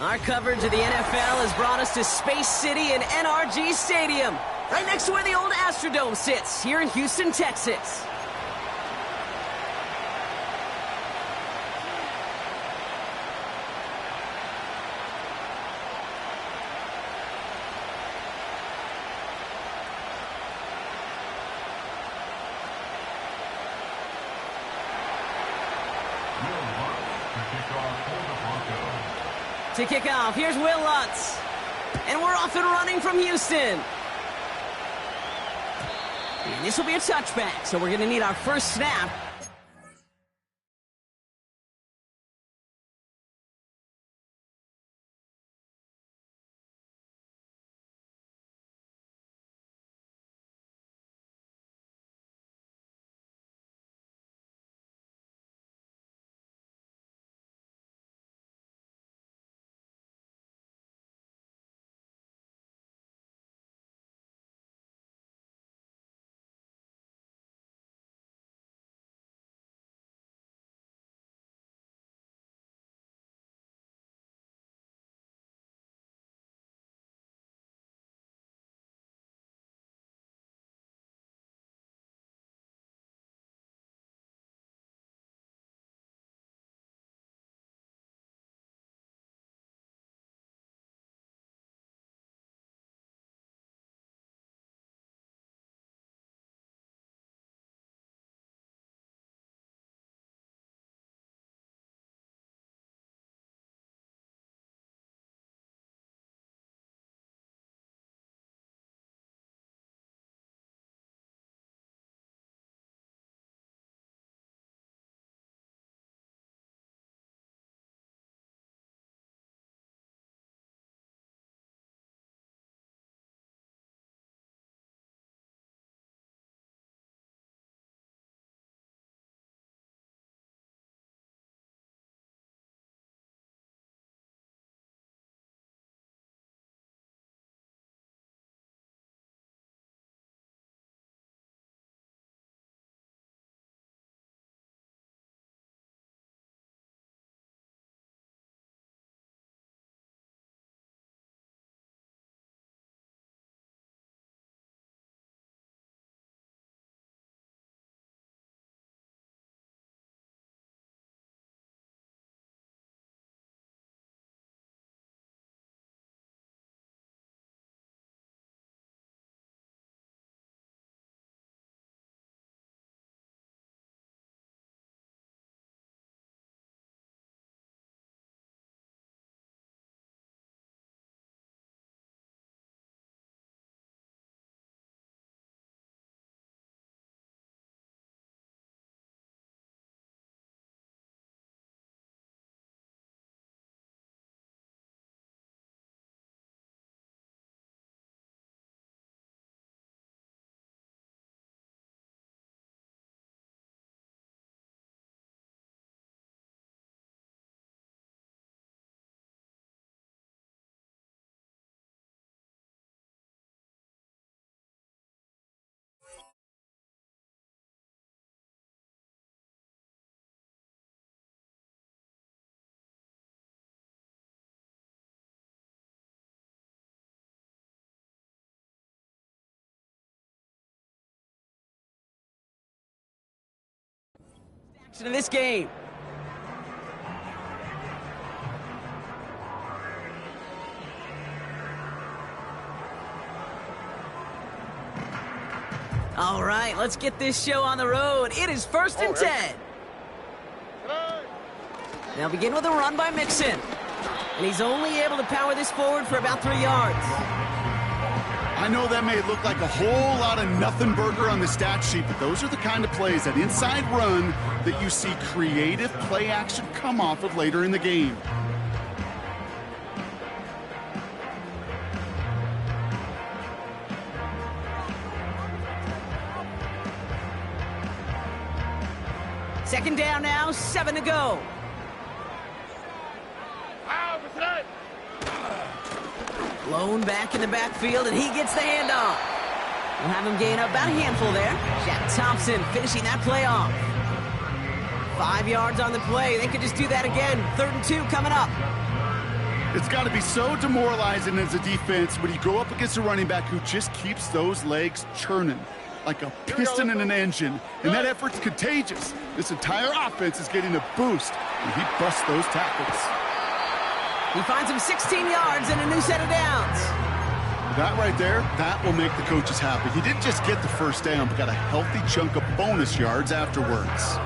Our coverage of the NFL has brought us to Space City and NRG Stadium, right next to where the old Astrodome sits, here in Houston, Texas. To kick off, here's Will Lutz. And we're off and running from Houston. And this will be a touchback, so we're going to need our first snap In this game. All right, let's get this show on the road. It is 1st and 10. They'll begin with a run by Mixon. And he's only able to power this forward for about 3 yards. I know that may look like a whole lot of nothing burger on the stat sheet, but those are the kind of plays, that inside run, that you see creative play action come off of later in the game. Second down now, 7 to go. Blown back in the backfield, and he gets the handoff. We'll have him gain up about a handful there. Jack Thompson finishing that play off. 5 yards on the play. They could just do that again. 3rd and 2 coming up. It's got to be so demoralizing as a defense when you go up against a running back who just keeps those legs churning like a piston in an engine, and that effort's contagious. This entire offense is getting a boost, and he busts those tackles. He finds him 16 yards and a new set of downs. That right there, that will make the coaches happy. He didn't just get the first down, but got a healthy chunk of bonus yards afterwards.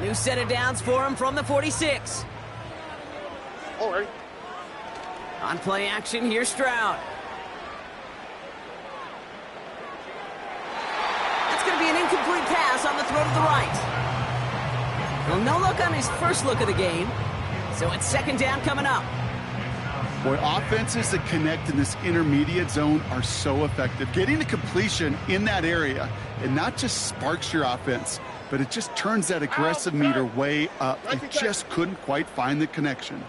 New set of downs for him from the 46. All right. On play action, here's Stroud. That's going to be an incomplete pass on the throw to the right. Well, no look on his first look of the game, so it's 2nd down coming up. Boy, offenses that connect in this intermediate zone are so effective. Getting the completion in that area, it not just sparks your offense, but it just turns that aggressive meter way up. It just couldn't quite find the connection.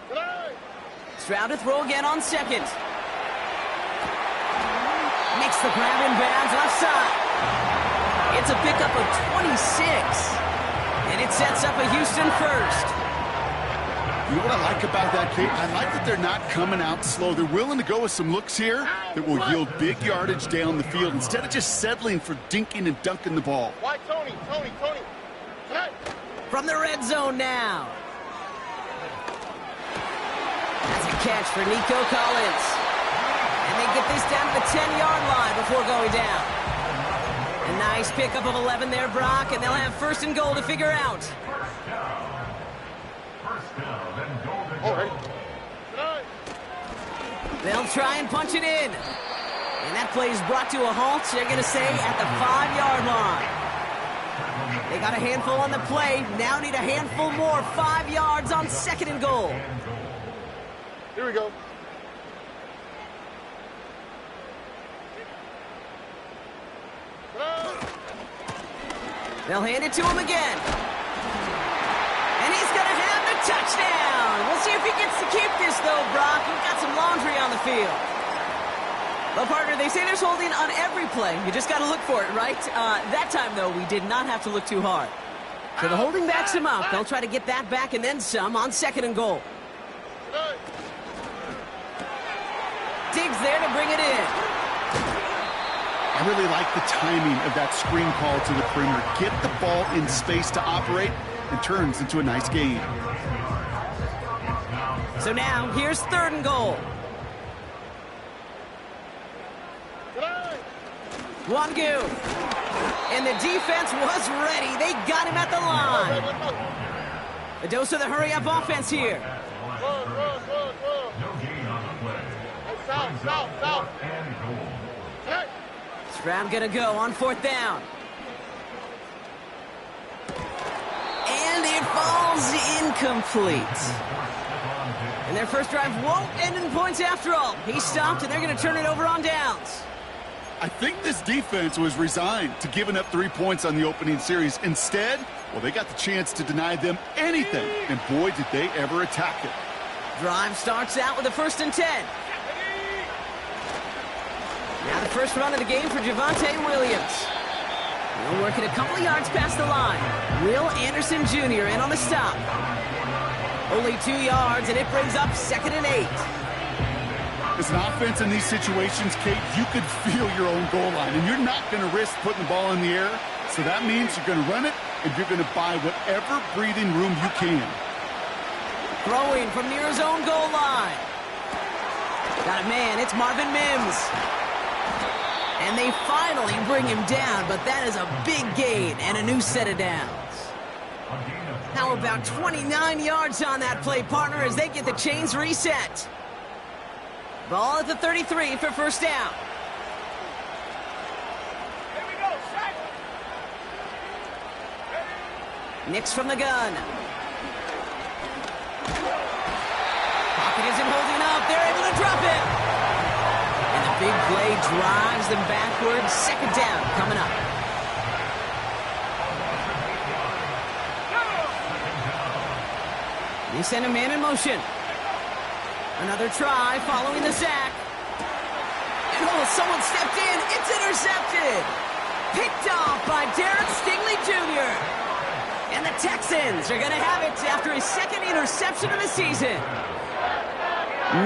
Stroud to throw again on 2nd. Makes the grab in bounds left side. It's a pickup of 26. And it sets up a Houston first. You know what I like about that, Kate? I like that they're not coming out slow. They're willing to go with some looks here that will yield big yardage down the field instead of just settling for dinking and dunking the ball. Why, Tony? Hey. From the red zone now. That's a catch for Nico Collins. And they get this down to the 10-yard line before going down. A nice pickup of 11 there, Brock, and they'll have 1st and goal to figure out. All right. They'll try and punch it in. And that play is brought to a halt, they're going to say, at the 5-yard line. They got a handful on the play, now need a handful more. 5 yards on 2nd and goal. Here we go. They'll hand it to him again. And he's going to have the touchdown. We'll see if he gets to keep this, though, Brock. We've got some laundry on the field. Well, partner, they say there's holding on every play. You just got to look for it, right? That time, though, we did not have to look too hard. So the holding backs him up. They'll try to get that back and then some on 2nd and goal. Diggs there to bring it in. I really like the timing of that screen call to the perimeter. Get the ball in space to operate and turns into a nice gain. So now, here's 3rd and goal. Wangu. And the defense was ready. They got him at the line. A dose of the hurry-up offense here. Run. Hey, south. Hey. Stroud gonna go on 4th down. And it falls incomplete. And their first drive won't end in points after all. He stopped, and they're going to turn it over on downs. I think this defense was resigned to giving up 3 points on the opening series. Instead, well, they got the chance to deny them anything, and boy, did they ever attack it. Drive starts out with a 1st and 10. Now the first run of the game for Javonte Williams. He'll work it a couple of yards past the line. Will Anderson Jr. in on the stop. Only 2 yards, and it brings up 2nd and 8. As an offense in these situations, Kate, you could feel your own goal line, and you're not going to risk putting the ball in the air. So that means you're going to run it, and you're going to buy whatever breathing room you can. Throwing from near his own goal line. Got a man, it's Marvin Mims. And they finally bring him down, but that is a big gain and a new set of downs. How about 29 yards on that play, partner, as they get the chains reset. Ball at the 33 for first down. Here we go, set. Nix from the gun. Pocket isn't holding up. They're able to drop it. And the big play drives them backwards. Second down coming up. They send a man in motion. Another try following the sack. And someone stepped in. It's intercepted. Picked off by Darren Stingley Jr. And the Texans are going to have it after his second interception of the season.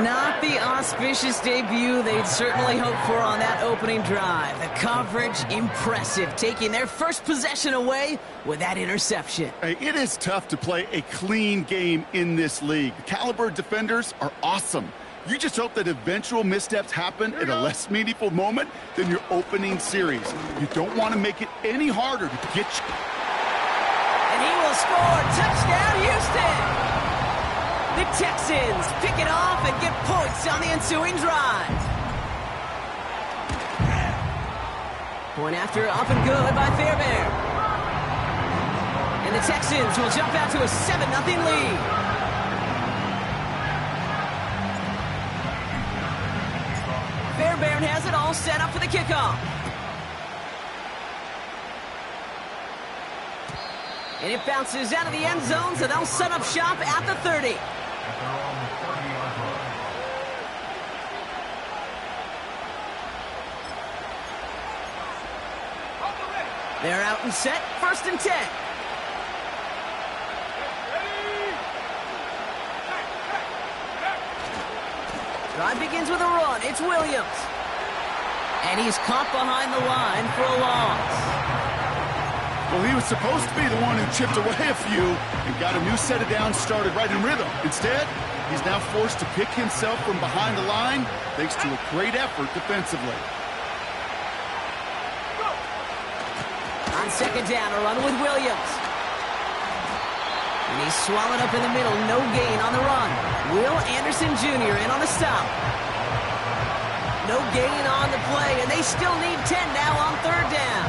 Not the auspicious debut they'd certainly hoped for on that opening drive. The coverage, impressive, taking their first possession away with that interception. Hey, it is tough to play a clean game in this league. The caliber defenders are awesome. You just hope that eventual missteps happen at a less meaningful moment than your opening series. You don't want to make it any harder to get you. And he will score. Touchdown, Houston! The Texans pick it off and get points on the ensuing drive. Point after up and good by Fairbairn. And the Texans will jump out to a 7-0 lead. Fairbairn has it all set up for the kickoff. And it bounces out of the end zone, so they'll set up shop at the 30. They're out and set, 1st and 10. Drive begins with a run. It's Williams. And he's caught behind the line for a loss. Well, he was supposed to be the one who chipped away a few and got a new set of downs started right in rhythm. Instead, he's now forced to pick himself from behind the line thanks to a great effort defensively. On second down, a run with Williams. And he's swallowed up in the middle. No gain on the run. Will Anderson Jr. in on the stop. No gain on the play, and they still need 10 now on 3rd down.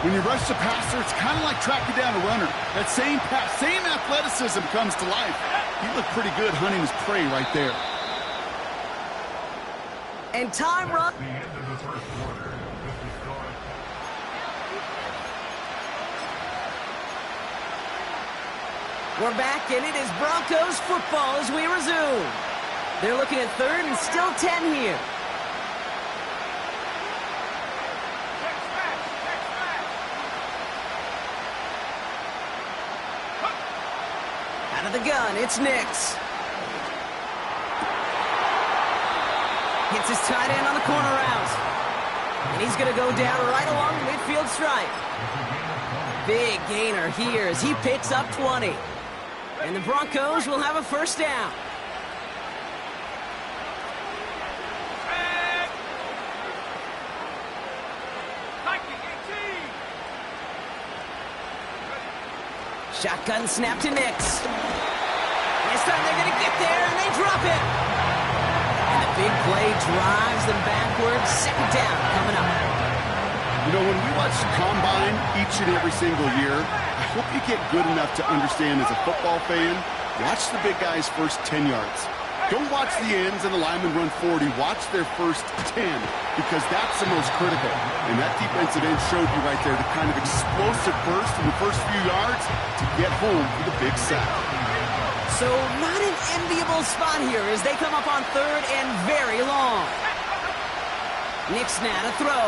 When you rush the passer, it's kind of like tracking down a runner. That same athleticism comes to life. He looked pretty good hunting his prey right there. And time run. The end of the first quarter. We're back, and it is Broncos football as we resume. They're looking at 3rd and still 10 here. Out of the gun, it's Nix. Hits his tight end on the corner route. And he's going to go down right along the midfield stripe. Big gainer here as he picks up 20. And the Broncos will have a 1st down. Shotgun snap to Nix. This time they're going to get there, and they drop it. And the big play drives them backwards. 2nd down coming up. You know, when we watch the Combine each and every single year, I hope you get good enough to understand as a football fan, watch the big guys' first 10 yards. Don't watch the ends and the linemen run 40. Watch their first 10, because that's the most critical. And that defensive end showed you right there the kind of explosive burst in the first few yards to get home for the big sack. So not an enviable spot here as they come up on 3rd and very long. Nix now to throw.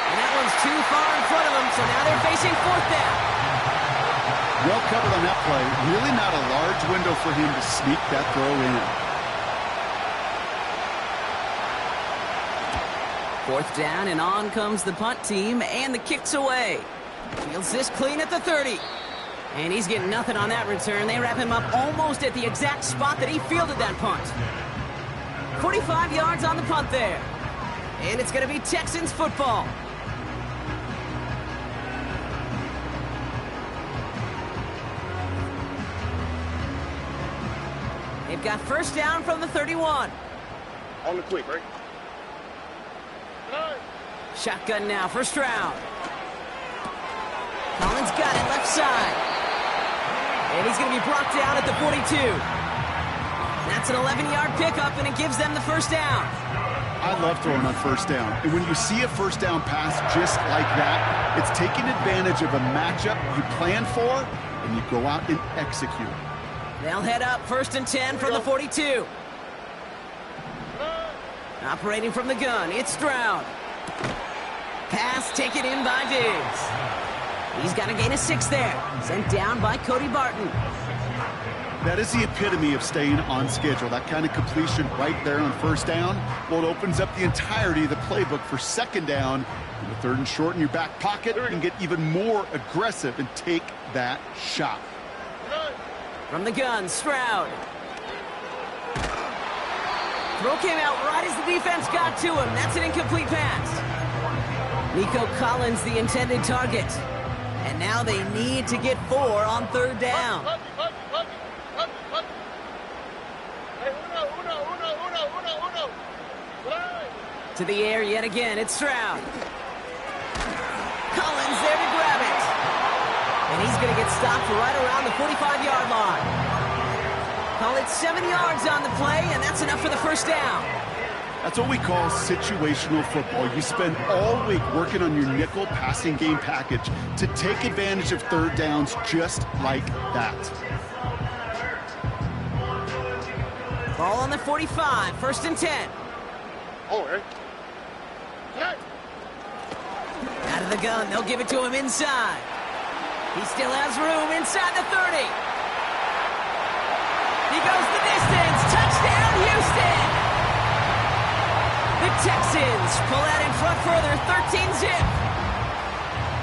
And that one's too far in front of them, so now they're facing 4th down. Well covered on that play. Really not a large window for him to sneak that throw in. 4th down, and on comes the punt team, and the kick's away. Fields this clean at the 30. And he's getting nothing on that return. They wrap him up almost at the exact spot that he fielded that punt. 45 yards on the punt there. And it's going to be Texans football. They've got 1st down from the 31. On the quick, right? Shotgun now for Stroud. Collins got it left side. And he's going to be brought down at the 42. That's an 11-yard pickup, and it gives them the 1st down. I love throwing on 1st down. And when you see a 1st down pass just like that, it's taking advantage of a matchup you plan for, and you go out and execute. They'll head up 1st and 10 from the 42. Operating from the gun, it's Stroud. Pass taken in by Diggs. He's got a gain of 6 there. Sent down by Cody Barton. That is the epitome of staying on schedule. That kind of completion right there on 1st down. Well, it opens up the entirety of the playbook for 2nd down. And the 3rd and short in your back pocket, you can get even more aggressive and take that shot. From the gun, Stroud. Throw came out right as the defense got to him. That's an incomplete pass. Nico Collins, the intended target. And now they need to get 4 on 3rd down. To the air yet again, it's Stroud. Collins there to grab it. And he's going to get stopped right around the 45-yard line. Call it 7 yards on the play, and that's enough for the 1st down. That's what we call situational football. You spend all week working on your nickel passing game package to take advantage of 3rd downs just like that. Ball on the 45, 1st and 10. Oh, hey. Out of the gun, they'll give it to him inside. He still has room inside the 30. He goes the distance. Touchdown, Houston! The Texans pull out in front further, 13-zip.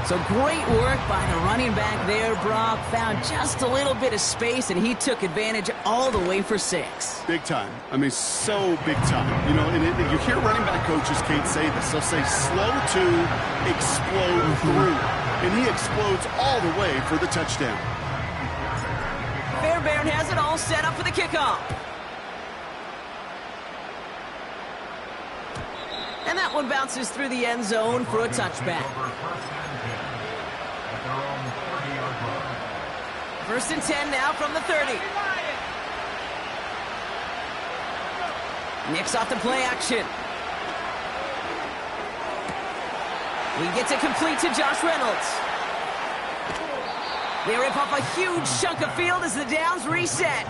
So great work by the running back there, Brock. Found just a little bit of space, and he took advantage all the way for 6. Big time. I mean, so big time. You know, and you hear running back coaches, Kate, say this. They'll say slow to explode through. And he explodes all the way for the touchdown. Fairbairn has it all set up for the kickoff. And that one bounces through the end zone for a touchback. 1st and 10 now from the 30. Nicks off the play action. He gets it complete to Josh Reynolds. They rip up a huge chunk of field as the downs reset.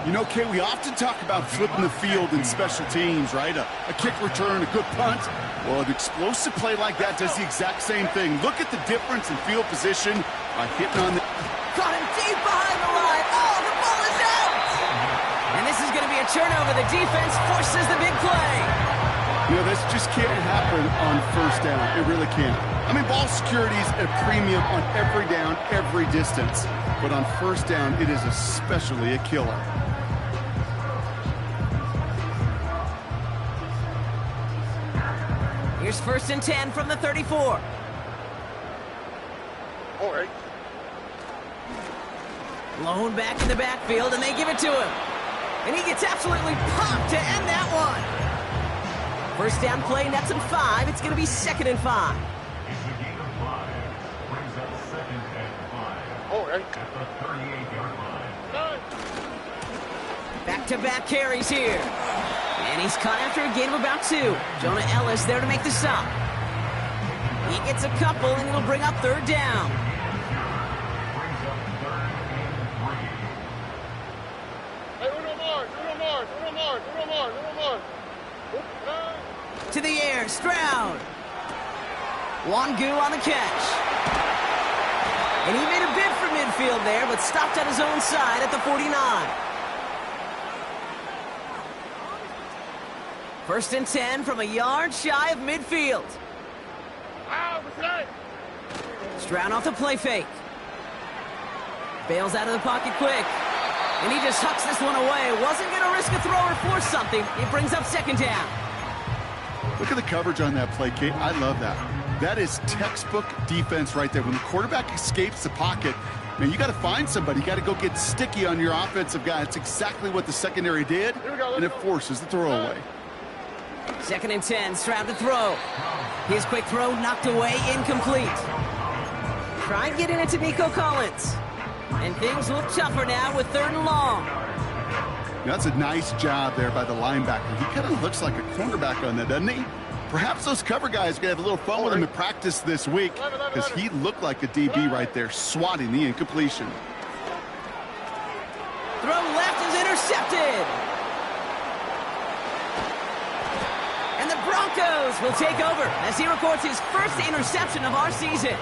You know, Kay, we often talk about flipping the field in special teams, right? A kick return, a good punt. Well, an explosive play like that does the exact same thing. Look at the difference in field position by hitting on the... Got him deep behind the line. Oh, the ball is out! And this is going to be a turnover. The defense forces the big play. You know, this just can't happen on 1st down. It really can't. I mean, ball security is a premium on every down, every distance. But on 1st down, it is especially a killer. Here's 1st and 10 from the 34. All right. Blown back in the backfield, and they give it to him. And he gets absolutely popped to end that one. 1st down play, nets him 5. It's going to be 2nd and 5. All right. Back-to-back carries here. And he's caught after a gain of about 2. Jonah Ellis there to make the stop. He gets a couple, and it'll bring up 3rd down. To the air, Stroud. Wangu on the catch. And he made a bid for midfield there, but stopped at his own side at the 49. First and 10 from a yard shy of midfield. Stroud off the play fake. Bails out of the pocket quick. And he just hucks this one away. Wasn't going to risk a throw or force something. It brings up second down. Look at the coverage on that play, Kate. I love that. That is textbook defense right there. When the quarterback escapes the pocket, man, you got to find somebody. You got to go get sticky on your offensive guy. It's exactly what the secondary did, and it forces the throw away. Second and 10, Stroud to throw. His quick throw knocked away, incomplete. Try getting it to Nico Collins. And things look tougher now with third and long. That's a nice job there by the linebacker. He kind of looks like a cornerback on that, doesn't he? Perhaps those cover guys are going to have a little fun with him in practice this week, because he looked like a DB right there, swatting the incompletion. Throw left is intercepted. And the Broncos will take over as he records his first interception of our season.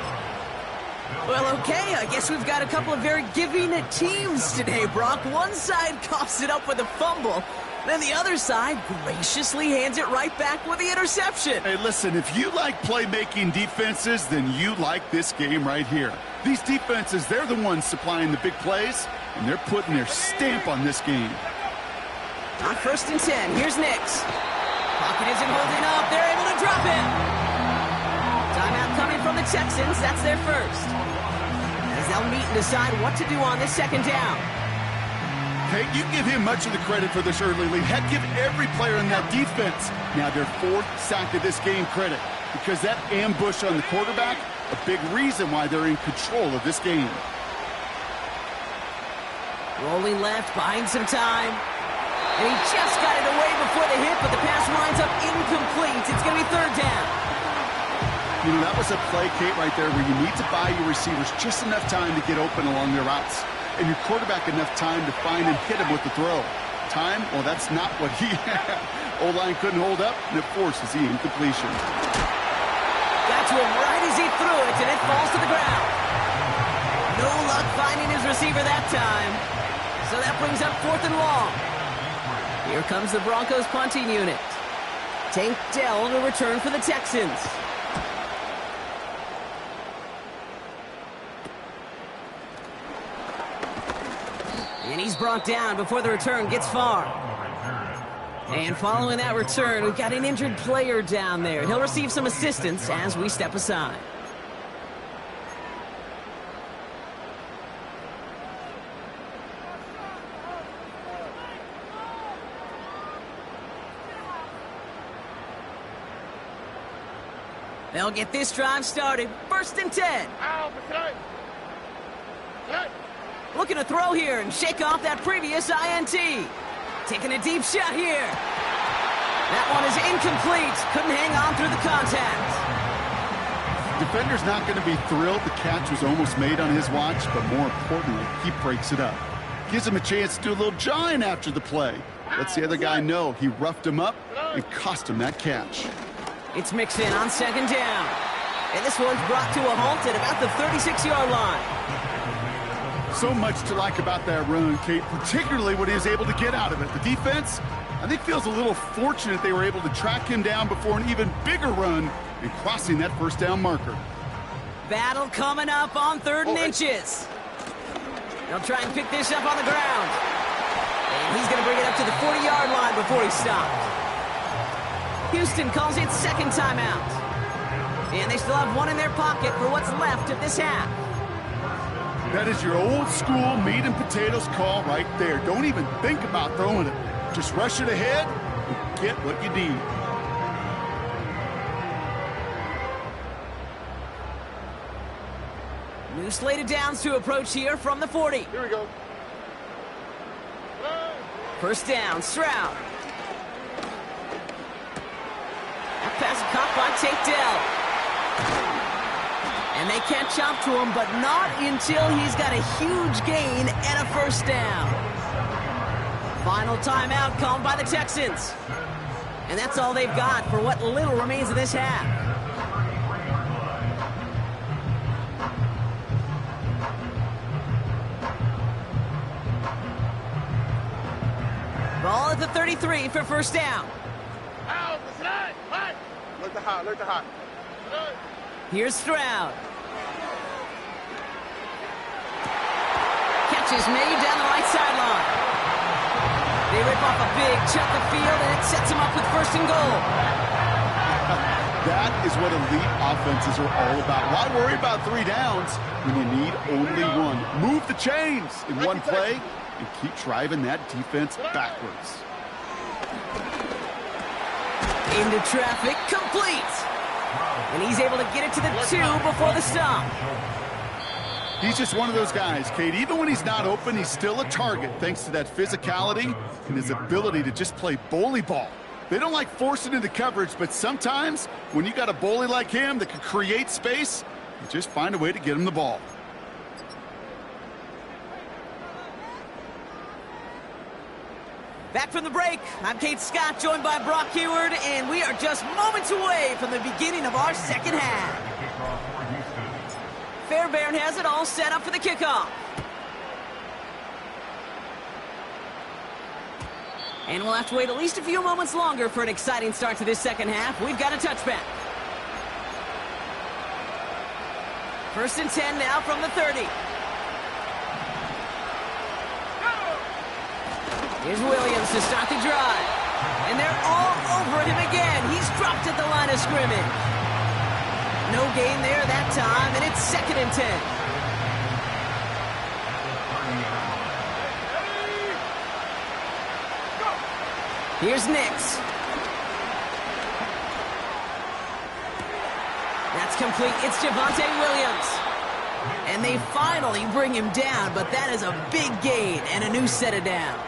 Well, okay, I guess we've got a couple of very giving teams today, Brock. One side coughs it up with a fumble, then the other side graciously hands it right back with the interception. Hey, listen, if you like playmaking defenses, then you like this game right here. These defenses, they're the ones supplying the big plays, and they're putting their stamp on this game. On first and 10, here's Nix. Pocket isn't holding up. They're able to drop him. Timeout coming from the Texans. That's their first. As they'll meet and decide what to do on this second down. Hey, you give him much of the credit for this early lead. Heck, give every player in that defense now their fourth sack of this game credit, because that ambush on the quarterback, a big reason why they're in control of this game. Rolling left, buying some time. And he just got it away before the hit, but the pass winds up incomplete. It's going to be third down. You know, that was a play, Kate, right there, where you need to buy your receivers just enough time to get open along their routes, and your quarterback enough time to find and hit him with the throw. Time? Well, that's not what he had. O-line couldn't hold up, and it forces the incompletion. Got to him right as he threw it, and it falls to the ground. No luck finding his receiver that time. So that brings up fourth and long. Here comes the Broncos punting unit. Tank Dell to return for the Texans. And he's brought down before the return gets far. And following that return, we've got an injured player down there. He'll receive some assistance as we step aside. They'll get this drive started. First and 10. Looking to throw here and shake off that previous INT. Taking a deep shot here. That one is incomplete. Couldn't hang on through the contact. Defender's not going to be thrilled the catch was almost made on his watch, but more importantly, he breaks it up. Gives him a chance to do a little jawing after the play. Lets the other guy know he roughed him up and cost him that catch. It's Mixon on second down. And this one's brought to a halt at about the 36-yard line. So much to like about that run, Kate, particularly what he was able to get out of it. The defense, I think, feels a little fortunate they were able to track him down before an even bigger run and crossing that first down marker. Battle coming up on third and inches. They'll try and pick this up on the ground. And he's going to bring it up to the 40-yard line before he stopped. Houston calls it second timeout. And they still have one in their pocket for what's left of this half. That is your old school meat and potatoes call right there. Don't even think about throwing it. Just rush it ahead and get what you need. New slate of downs to approach here from the 40. Here we go. First down, Stroud. That pass caught by Tank Dell. And they can't chop to him, but not until he's got a huge gain and a first down. Final timeout called by the Texans. And that's all they've got for what little remains of this half. Ball at the 33 for first down. Look to hot, look to hot. Here's Stroud. Catch is made down the right sideline. They rip off a big chunk of field, and it sets them up with 1st and goal. That is what elite offenses are all about. Why worry about 3 downs when you need only 1? Move the chains in one play and keep driving that defense backwards. Into traffic, complete. And he's able to get it to the 2 before the stop. He's just one of those guys, Kate. Even when he's not open, he's still a target thanks to that physicality and his ability to just play bully ball. They don't like forcing into coverage, but sometimes when you got a bully like him that can create space, you just find a way to get him the ball. Back from the break, I'm Kate Scott, joined by Brock Hayward, and we are just moments away from the beginning of our second half. Fairbairn has it all set up for the kickoff. And we'll have to wait at least a few moments longer for an exciting start to this second half. We've got a touchback. 1st and 10 now from the 30. Here's Williams to start the drive. And they're all over him again. He's dropped at the line of scrimmage. No gain there that time, and it's 2nd and 10. Here's Nix. That's complete. It's Javonte Williams. And they finally bring him down, but that is a big gain and a new set of downs.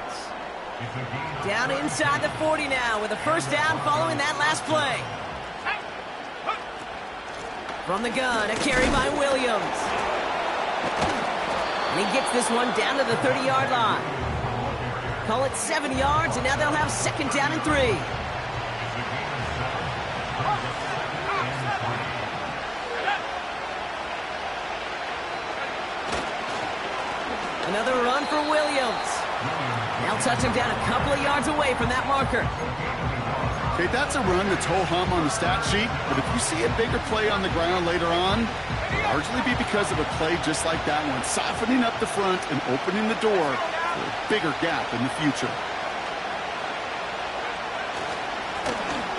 Down inside the 40 now with a 1st down following that last play. From the gun, a carry by Williams. And he gets this one down to the 30-yard line. Call it 7 yards, and now they'll have 2nd down and 3. Another run for Williams. Now touching down a couple of yards away from that marker. Okay, that's a run that's ho-hum on the stat sheet, but if you see a bigger play on the ground later on, it'll largely be because of a play just like that one, softening up the front and opening the door for a bigger gap in the future.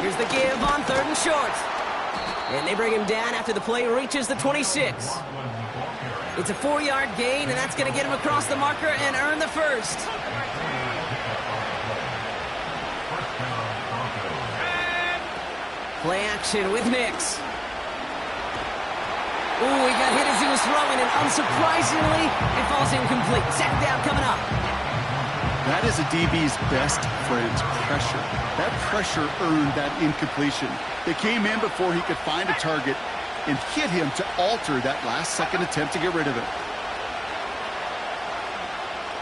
Here's the give on 3rd and short. And they bring him down after the play reaches the 26. It's a 4-yard gain, and that's going to get him across the marker and earn the 1st. Play action with Nix. Ooh, he got hit as he was throwing, and unsurprisingly, it falls incomplete. 2nd down coming up. That is a DB's best friend, pressure. That pressure earned that incompletion. They came in before he could find a target and hit him to alter that last-second attempt to get rid of it.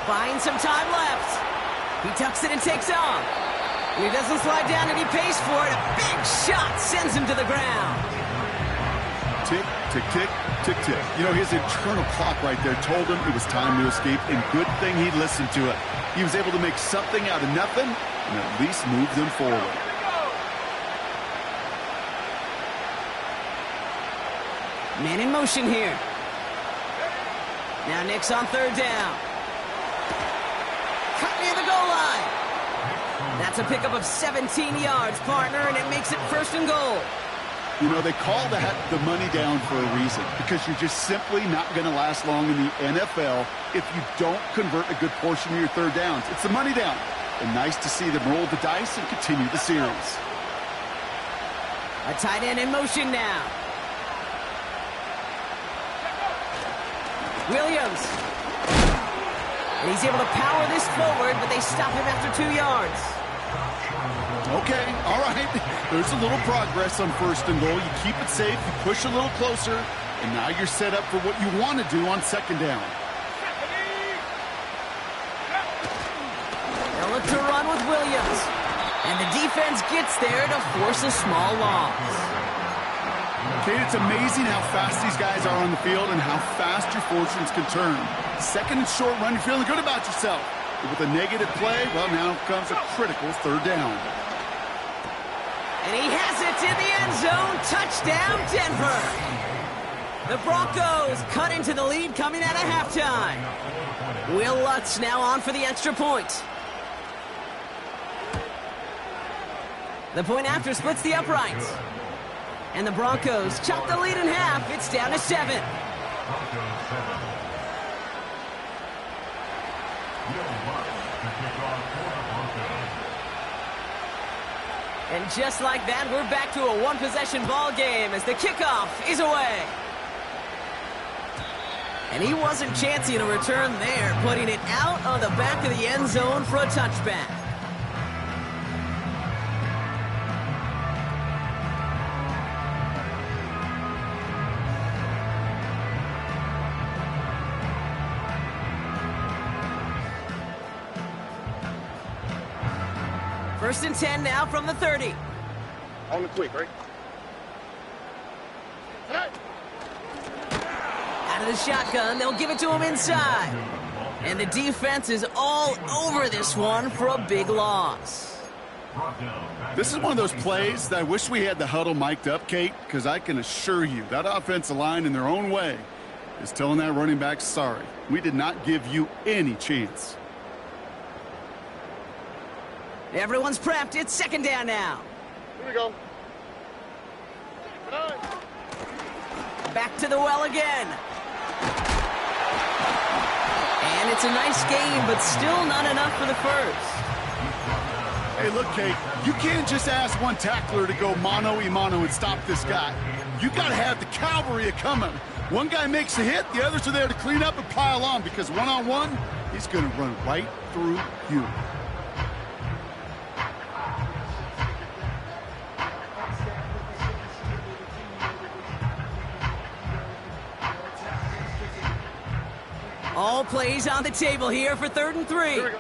Buying some time left. He tucks it and takes off. And he doesn't slide down, and he pays for it. A big shot sends him to the ground. Tick, tick, tick, tick, tick. You know, his internal clock right there told him it was time to escape, and good thing he listened to it. He was able to make something out of nothing and at least move them forward. Man in motion here. Now Nix on 3rd down. Cut near the goal line. That's a pickup of 17 yards, partner, and it makes it 1st and goal. You know, they call that the money down for a reason, because you're just simply not going to last long in the NFL if you don't convert a good portion of your 3rd downs. It's the money down. And nice to see them roll the dice and continue the series. A tight end in motion now. Williams. And he's able to power this forward, but they stop him after 2 yards. Okay, all right. There's a little progress on 1st and goal. You keep it safe, you push a little closer, and now you're set up for what you want to do on 2nd down. They'll look to run with Williams. And the defense gets there to force a small loss. Kate, it's amazing how fast these guys are on the field and how fast your fortunes can turn. 2nd and short run, you're feeling good about yourself. But with a negative play, well, now comes a critical 3rd down. And he has it in the end zone. Touchdown, Denver. The Broncos cut into the lead coming out of halftime. Will Lutz now on for the extra point. The point after splits the uprights. And the Broncos chop the lead in half. It's down to 7. And just like that, we're back to a one-possession ball game as the kickoff is away. And he wasn't chancing a return there, putting it out of the back of the end zone for a touchback. First and 10 now from the 30. On the quick, right? Out of the shotgun, they'll give it to him inside. And the defense is all over this one for a big loss. This is one of those plays that I wish we had the huddle mic'd up, Kate, because I can assure you that offensive line in their own way is telling that running back, sorry, we did not give you any chance. Everyone's prepped. It's second down now. Here we go. Back to the well again. And it's a nice game, but still not enough for the first. Hey, look, Kate, you can't just ask one tackler to go mano-a-mano and stop this guy. You got to have the cavalry coming. One guy makes a hit, the others are there to clean up and pile on, because one-on-one, he's going to run right through you. All plays on the table here for 3rd and 3. Here we go.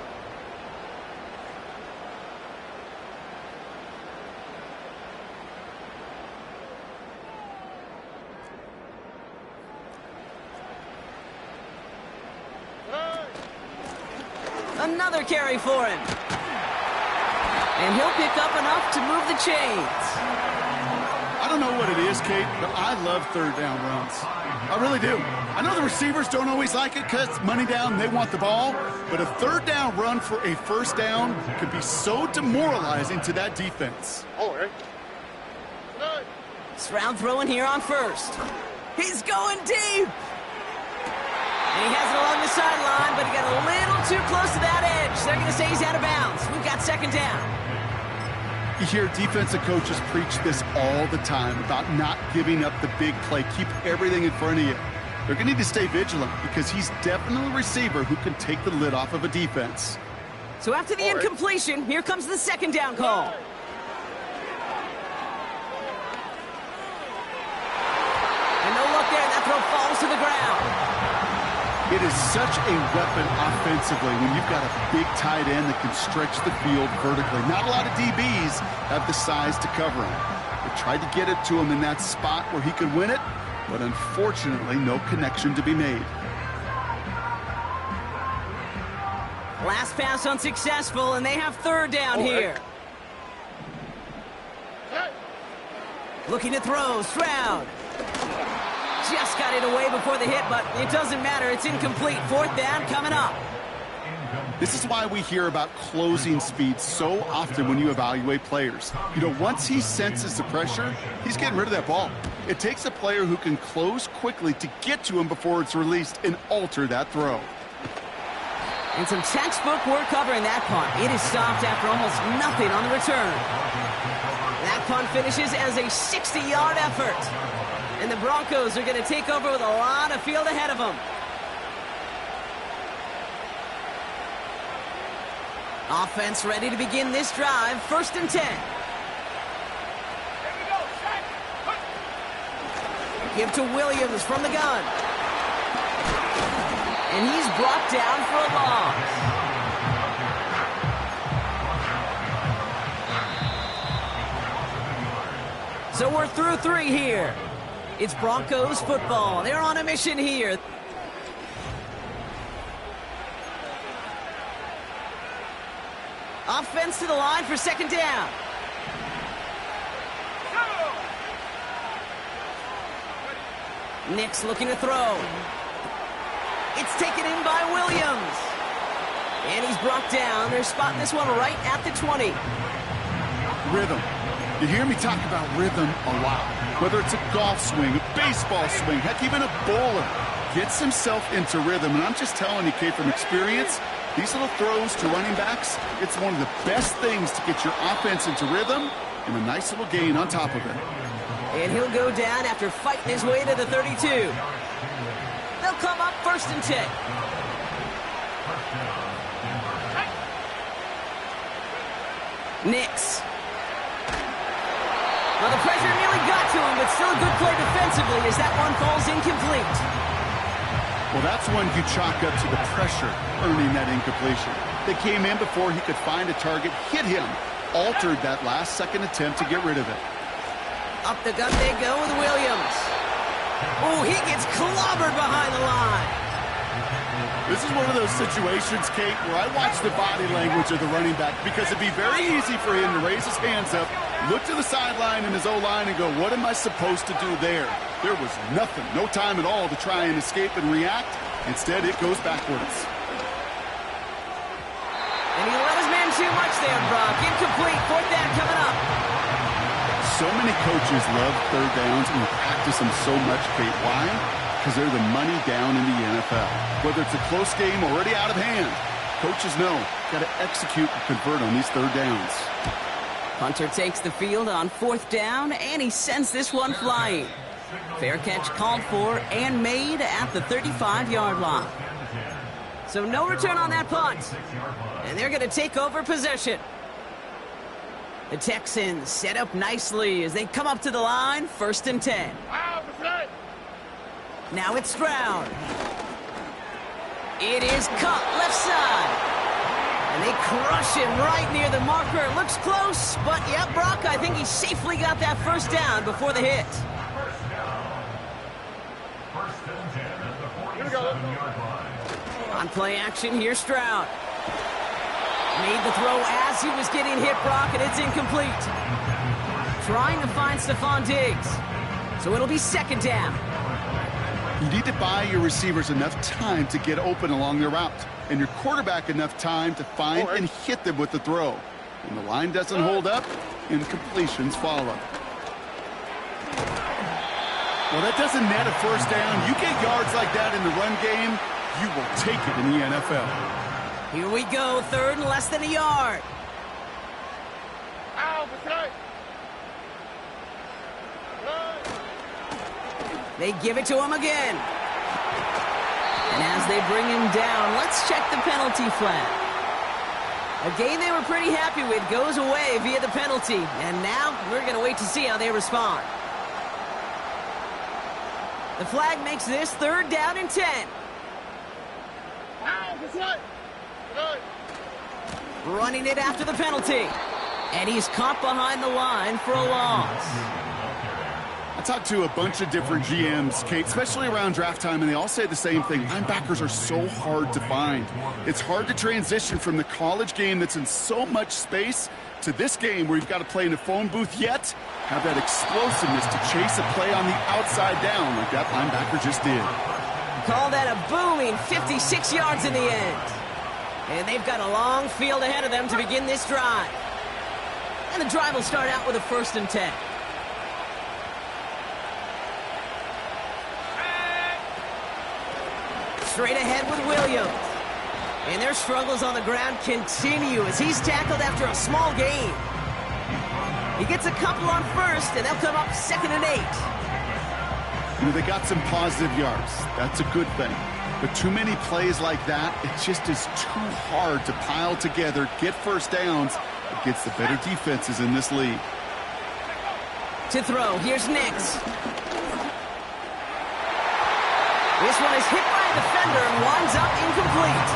Another carry for him. And he'll pick up enough to move the chains. I don't know what it is, Kate, but I love third down runs. I really do. I know the receivers don't always like it because it's money down, they want the ball, but a third down run for a first down could be so demoralizing to that defense. All right. Stroud throwing here on first. He's going deep. And he has it along the sideline, but he got a little too close to that edge. They're going to say he's out of bounds. We've got second down. You hear defensive coaches preach this all the time about not giving up the big play. Keep everything in front of you. They're going to need to stay vigilant because he's definitely a receiver who can take the lid off of a defense. So after the incompletion, here comes the second down call. And no look there. That throw falls to the ground. It is such a weapon offensively when you've got a big tight end that can stretch the field vertically. Not a lot of DBs have the size to cover him. They tried to get it to him in that spot where he could win it, but unfortunately, no connection to be made. Last pass unsuccessful, and they have third down here. Looking to throw, Stroud. Just got it away before the hit, but it doesn't matter. It's incomplete. Fourth down coming up. This is why we hear about closing speed so often when you evaluate players. You know, once he senses the pressure, he's getting rid of that ball. It takes a player who can close quickly to get to him before it's released and alter that throw. And some textbook work covering that punt. It is stopped after almost nothing on the return. That punt finishes as a 60-yard effort. And the Broncos are going to take over with a lot of field ahead of them. Offense ready to begin this drive. 1st and 10. Give to Williams from the gun. And he's brought down for a loss. So we're through 3 here. It's Broncos football. They're on a mission here. Offense to the line for second down. Nick's looking to throw. It's taken in by Williams. And he's brought down. They're spotting this one right at the 20. Rhythm. You hear me talk about rhythm a lot. Whether it's a golf swing, a baseball swing, heck, even a bowler gets himself into rhythm. And I'm just telling you, Kate, from experience, these little throws to running backs, it's one of the best things to get your offense into rhythm and a nice little gain on top of it. And he'll go down after fighting his way to the 32. They'll come up 1st and 10. Nix. Well, the pressure nearly got to him, but still a good play defensively as that one falls incomplete. Well, that's one you chalk up to the pressure earning that incompletion. They came in before he could find a target, hit him, altered that last-second attempt to get rid of it. Up the gut they go with Williams. Oh, he gets clobbered behind the line. This is one of those situations, Kate, where I watch the body language of the running back because it'd be very easy for him to raise his hands up, look to the sideline in his O-line and go, what am I supposed to do there? There was nothing, no time at all to try and escape and react. Instead, it goes backwards. And he let his man too much there, Brock. Incomplete, 4th down coming up. So many coaches love 3rd downs and practice them so much, Kate. Why? Because they're the money down in the NFL. Whether it's a close game already out of hand, coaches know, got to execute and convert on these 3rd downs. Hunter takes the field on 4th down, and he sends this one flying. Fair catch called for and made at the 35-yard line. So no return on that punt. And they're going to take over possession. The Texans set up nicely as they come up to the line, 1st and 10. Now it's Stroud. It is cut left side. And they crush him right near the marker. It looks close, but yeah, Brock, I think he safely got that 1st down before the hit. On play action, here's Stroud. Made the throw as he was getting hit, Brock, and it's incomplete. Trying to find Stephon Diggs. So it'll be 2nd down. You need to buy your receivers enough time to get open along their route, and your quarterback enough time to find and hit them with the throw. When the line doesn't hold up, incompletions follow. Well, that doesn't net a 1st down. You get yards like that in the run game, you will take it in the NFL. Here we go, 3rd and less than a yard. They give it to him again. And as they bring him down, let's check the penalty flag. A game they were pretty happy with goes away via the penalty. And now we're going to wait to see how they respond. The flag makes this 3rd down and 10. Running it after the penalty. And he's caught behind the line for a loss. I talked to a bunch of different GMs, Kate, especially around draft time, and they all say the same thing. Linebackers are so hard to find. It's hard to transition from the college game that's in so much space to this game where you've got to play in a phone booth, yet have that explosiveness to chase a play on the outside down like that linebacker just did. Call that a booming 56 yards in the end. And they've got a long field ahead of them to begin this drive. And the drive will start out with a 1st and 10. Straight ahead with Williams. And their struggles on the ground continue as he's tackled after a small gain. He gets a couple on 1st, and they'll come up 2nd and 8. You know, they got some positive yards. That's a good thing. But too many plays like that, it just is too hard to pile together, get 1st downs against the better defenses in this league. To throw, here's Nix. This one is hit by a defender and winds up incomplete.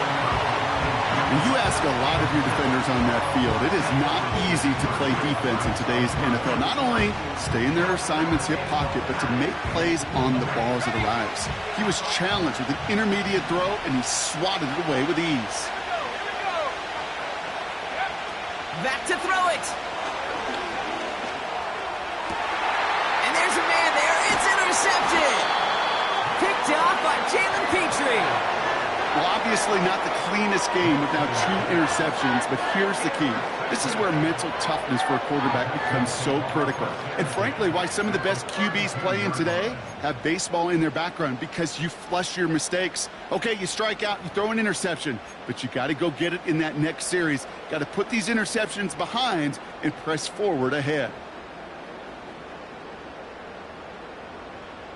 When you ask a lot of your defenders on that field, it is not easy to play defense in today's NFL. Not only stay in their assignment's hip pocket, but to make plays on the ball as it arrives. He was challenged with an intermediate throw, and he swatted it away with ease. Back to throw it. And there's a man there. It's intercepted. picked off by Jalen Petrie. Well, obviously not the cleanest game without 2 interceptions, but here's the key. This is where mental toughness for a quarterback becomes so critical. And frankly, why some of the best QBs playing today have baseball in their background, because you flush your mistakes. Okay, you strike out, you throw an interception, but you got to go get it in that next series. Got to put these interceptions behind and press forward ahead.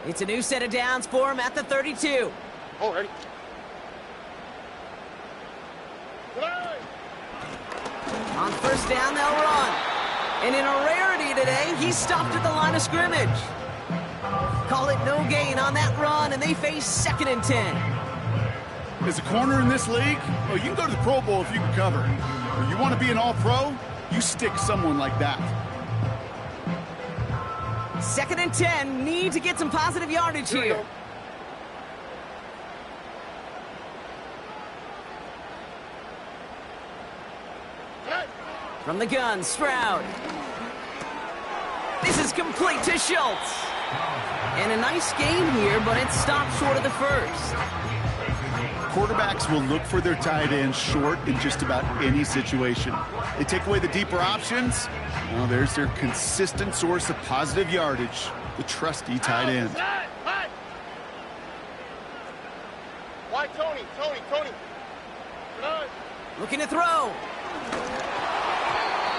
It's a new set of downs for him at the 32. Oh, ready. On first down, they'll run. And in a rarity today, he stopped at the line of scrimmage. Call it no gain on that run, and they face 2nd and 10. As a corner in this league, oh, you can go to the Pro Bowl if you can cover. Or you want to be an all-pro, you stick someone like that. 2nd and 10, need to get some positive yardage here. From the gun, Stroud. This is complete to Schultz. And a nice game here, but it stopped short of the first. Quarterbacks will look for their tight ends short in just about any situation. They take away the deeper options. Well, there's their consistent source of positive yardage, the trusty tight end. Why, Tony? Looking to throw.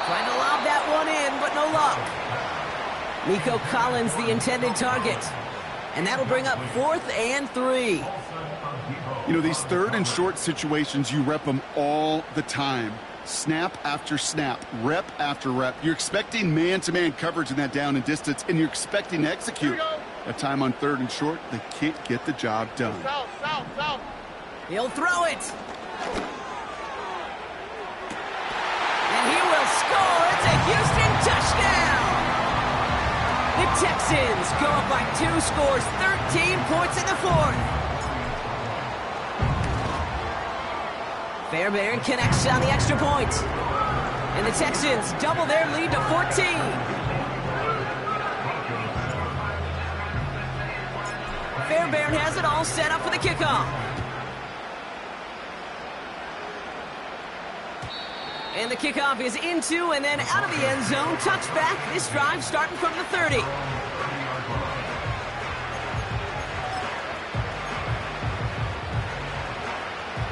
Trying to lob that one in, but no luck. Nico Collins, the intended target. And that'll bring up 4th and 3. You know, these 3rd and short situations, you rep them all the time. Snap after snap, rep after rep. You're expecting man-to-man coverage in that down and distance, and you're expecting to execute. That time on 3rd and short, they can't get the job done. South. He'll throw it. And he will score. It's a Houston touchdown. The Texans go up by 2 scores, 13 points in the 4th. Fairbairn connects on the extra point. And the Texans double their lead to 14. Fairbairn has it all set up for the kickoff. And the kickoff is into and then out of the end zone. Touchback. This drive starting from the 30.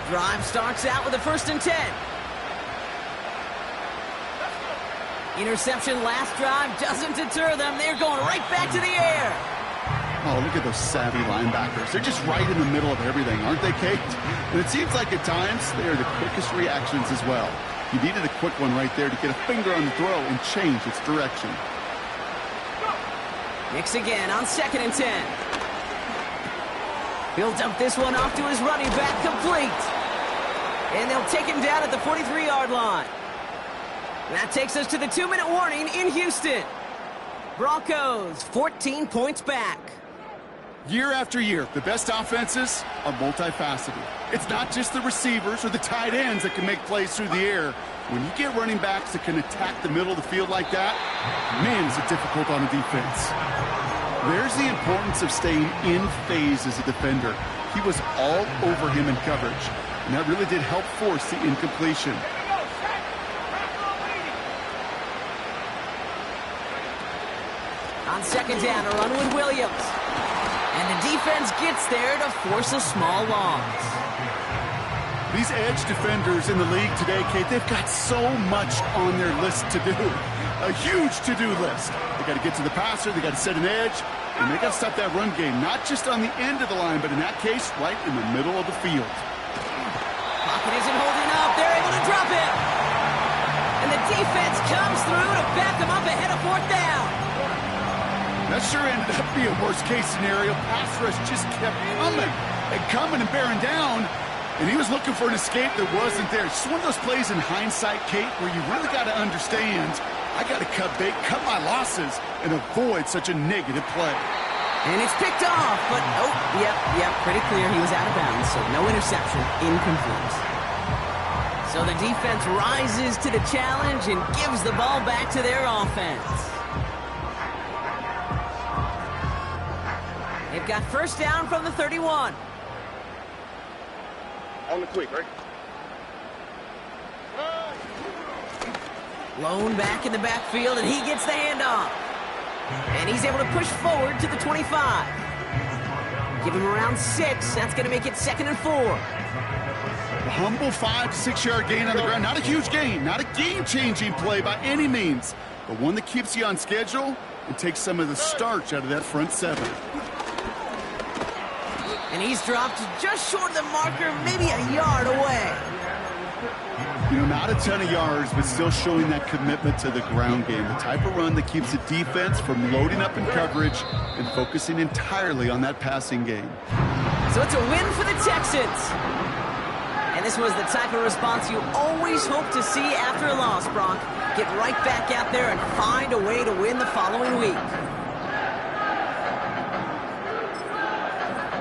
Drive starts out with a 1st and 10. Interception last drive doesn't deter them. They're going right back to the air. Oh, look at those savvy linebackers. They're just right in the middle of everything, aren't they, Kate? And it seems like at times they are the quickest reactions as well. You needed a quick one right there to get a finger on the throw and change its direction. Mix again on 2nd and 10. He'll dump this one off to his running back, complete. And they'll take him down at the 43-yard line. That takes us to the 2-minute warning in Houston. Broncos 14 points back. Year after year, the best offenses are multifaceted. It's not just the receivers or the tight ends that can make plays through the air. When you get running backs that can attack the middle of the field like that, man, is it difficult on a defense. There's the importance of staying in phase as a defender. He was all over him in coverage, and that really did help force the incompletion. On 2nd down, a run with Williams. And the defense gets there to force a small loss. These edge defenders in the league today, Kate, they've got so much on their list to do. A huge to-do list. They got to get to the passer, they got to set an edge, and they got to stop that run game, not just on the end of the line, but in that case, right in the middle of the field. Pocket isn't holding up. They're able to drop it. And the defense comes through to back them up ahead of 4th down. That sure ended up being a worst-case scenario. Pass rush just kept coming and bearing down, and he was looking for an escape that wasn't there. It's just one of those plays in hindsight, Kate, where you really got to understand, I got to cut my losses and avoid such a negative play. And it's picked off, but yep, pretty clear he was out of bounds, so no interception, incomplete. So the defense rises to the challenge and gives the ball back to their offense. They've got first down from the 31. On the quick, right? Lone back in the backfield, and he gets the handoff. And he's able to push forward to the 25. Give him around 6. That's going to make it 2nd and 4. A humble 5 to 6 yard gain on the ground. Not a huge gain, not a game-changing play by any means, but one that keeps you on schedule and takes some of the starch out of that front 7. And he's dropped just short of the marker, maybe a yard away. You know, not a ton of yards, but still showing that commitment to the ground game. The type of run that keeps the defense from loading up in coverage and focusing entirely on that passing game. So it's a win for the Texans. And this was the type of response you always hope to see after a loss, Bronk. Get right back out there and find a way to win the following week.